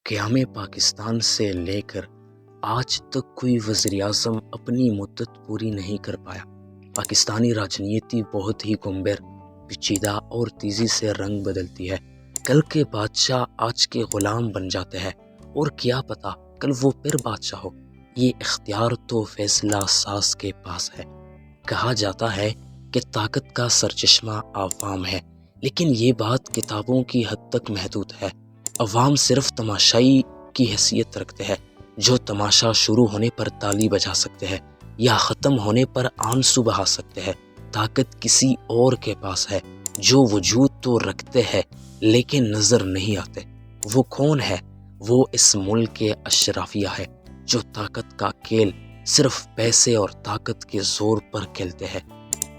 قیام پاکستان سے لے کر آج تک کوئی وزیر اعظم اپنی مدت پوری نہیں کر پایا۔ پاکستانی راجنیتی بہت ہی گمبر، پیچیدہ اور تیزی سے رنگ بدلتی ہے۔ کل کے بادشاہ آج کے غلام بن جاتے ہیں اور کیا پتا کل وہ پھر بادشاہ ہو۔ یہ اختیار تو فیصلہ ساز کے پاس ہے۔ کہا جاتا ہے کہ طاقت کا سرچشمہ عوام ہے، لیکن یہ بات کتابوں کی حد تک محدود ہے۔ عوام صرف تماشائی کی حیثیت رکھتے ہیں، جو تماشا شروع ہونے پر تالی بجا سکتے ہیں یا ختم ہونے پر آنسو بہا سکتے ہیں۔ طاقت کسی اور کے پاس ہے، جو وجود تو رکھتے ہیں لیکن نظر نہیں آتے۔ وہ کون ہے؟ وہ اس ملک کے اشرافیہ ہے، جو طاقت کا کھیل صرف پیسے اور طاقت کے زور پر کھیلتے ہیں۔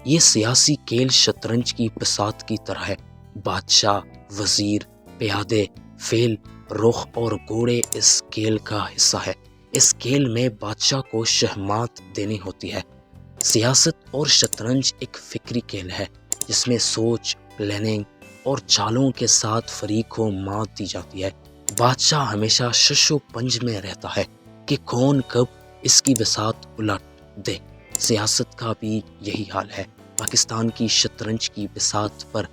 یہ سیاسی کھیل شطرنج کی بساط کی طرح ہے۔ بادشاہ، وزیر، پیادے، فیل، رخ اور گھوڑے اس کھیل کا حصہ ہے۔ اس کھیل میں بادشاہ کو شہمات دینی ہوتی ہے۔ سیاست اور شطرنج ایک فکری کھیل ہے، جس میں سوچ، پلاننگ اور چالوں کے ساتھ فریق کو مات دی جاتی ہے۔ بادشاہ ہمیشہ شش و پنج میں رہتا ہے کہ کون کب اس کی بساط الٹ دے۔ سیاست کا بھی یہی حال ہے۔ پاکستان کی شطرنج کی بساط پر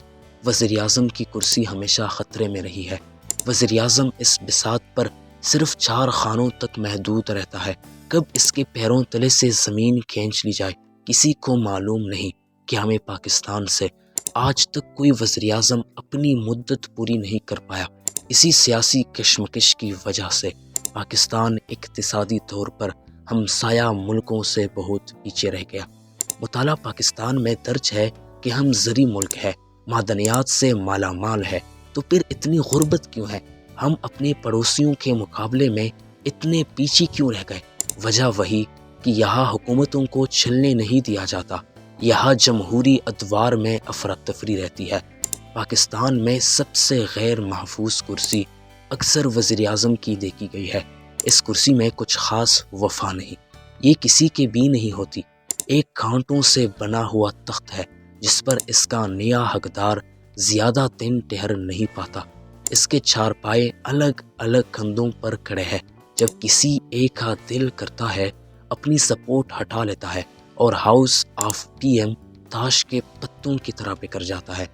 وزیر اعظم کی کرسی ہمیشہ خطرے میں رہی ہے۔ وزیر اعظم اس بساط پر صرف 4 خانوں تک محدود رہتا ہے۔ کب اس کے پیروں تلے سے زمین کھینچ لی جائے کسی کو معلوم نہیں۔ قیام پاکستان سے آج تک کوئی وزیر اعظم اپنی مدت پوری نہیں کر پایا۔ اسی سیاسی کشمکش کی وجہ سے پاکستان اقتصادی طور پر ہمسایہ ملکوں سے بہت پیچھے رہ گیا۔ مطالعہ پاکستان میں درج ہے کہ ہم زرعی ملک ہے، معدنیات سے مالا مال ہے، تو پھر اتنی غربت کیوں ہے؟ ہم اپنے پڑوسیوں کے مقابلے میں اتنے پیچھے کیوں رہ گئے؟ وجہ وہی کہ یہاں حکومتوں کو چلنے نہیں دیا جاتا۔ یہاں جمہوری ادوار میں افراتفری رہتی ہے۔ پاکستان میں سب سے غیر محفوظ کرسی اکثر وزیر اعظم کی دیکھی گئی ہے۔ اس کرسی میں کچھ خاص وفا نہیں، یہ کسی کے بھی نہیں ہوتی۔ ایک کانٹوں سے بنا ہوا تخت ہے، جس پر اس کا نیا حقدار زیادہ دن ٹھہر نہیں پاتا۔ اس کے 4 پائے الگ الگ کندھوں پر کھڑے ہیں۔ جب کسی ایک کا دل کرتا ہے، اپنی سپورٹ ہٹا لیتا ہے اور ہاؤس آف پی ایم تاش کے پتوں کی طرح بکھر جاتا ہے۔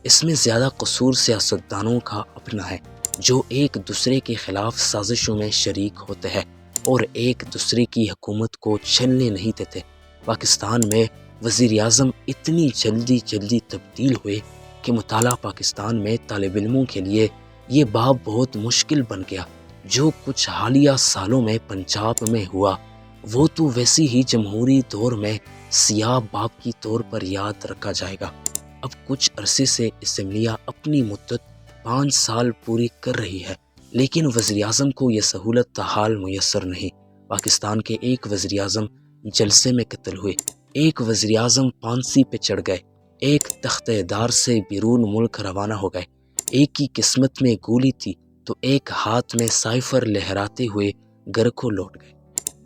اس میں زیادہ قصور سیاستدانوں کا اپنا ہے، جو ایک دوسرے کے خلاف سازشوں میں شریک ہوتے ہیں اور ایک دوسرے کی حکومت کو چلنے نہیں دیتے۔ پاکستان میں وزیر اعظم اتنی جلدی تبدیل ہوئے کہ مطالعہ پاکستان میں طالب علموں کے لیے یہ باب بہت مشکل بن گیا۔ جو کچھ حالیہ سالوں میں پنجاب میں ہوا، وہ تو ویسی ہی جمہوری دور میں سیاہ باب کی طور پر یاد رکھا جائے گا۔ اب کچھ عرصے سے اسمبلیاں اپنی مدت 5 سال پوری کر رہی ہے، لیکن وزیر اعظم کو یہ سہولت حال میسر نہیں۔ پاکستان کے ایک وزیر اعظم جلسے میں قتل ہوئے، ایک وزیر اعظم پھانسی پہ چڑھ گئے، ایک تختہ دار سے بیرون ملک روانہ ہو گئے، ایک کی قسمت میں گولی تھی تو ایک ہاتھ میں سائفر لہراتے ہوئے گھر کو لوٹ گئے۔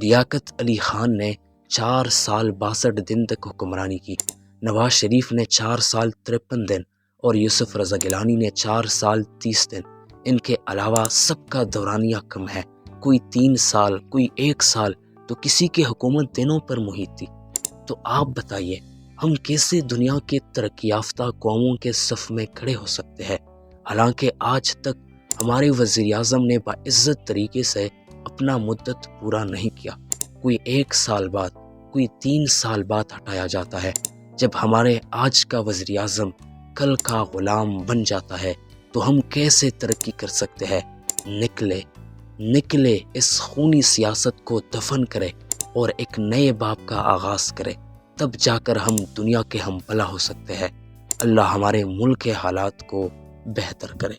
لیاقت علی خان نے 4 سال 62 دن تک حکمرانی کی، نواز شریف نے 4 سال 53 دن اور یوسف رضا گیلانی نے 4 سال 30 دن۔ ان کے علاوہ سب کا دورانیہ کم ہے، کوئی 3 سال، کوئی 1 سال، تو کسی کے حکومت دنوں پر محیط تھی۔ تو آپ بتائیے، ہم کیسے دنیا کے ترقی یافتہ قوموں کے صف میں کھڑے ہو سکتے ہیں؟ حالانکہ آج تک ہمارے وزیر اعظم نے باعزت طریقے سے اپنا مدت پورا نہیں کیا۔ کوئی 1 سال بعد، کوئی 3 سال بعد ہٹایا جاتا ہے۔ جب ہمارے آج کا وزیر اعظم کل کا غلام بن جاتا ہے تو ہم کیسے ترقی کر سکتے ہیں؟ نکلے اس خونی سیاست کو دفن کرے اور ایک نئے باب کا آغاز کرے، تب جا کر ہم دنیا کے ہم بھلا ہو سکتے ہیں۔ اللہ ہمارے ملک کے حالات کو بہتر کرے۔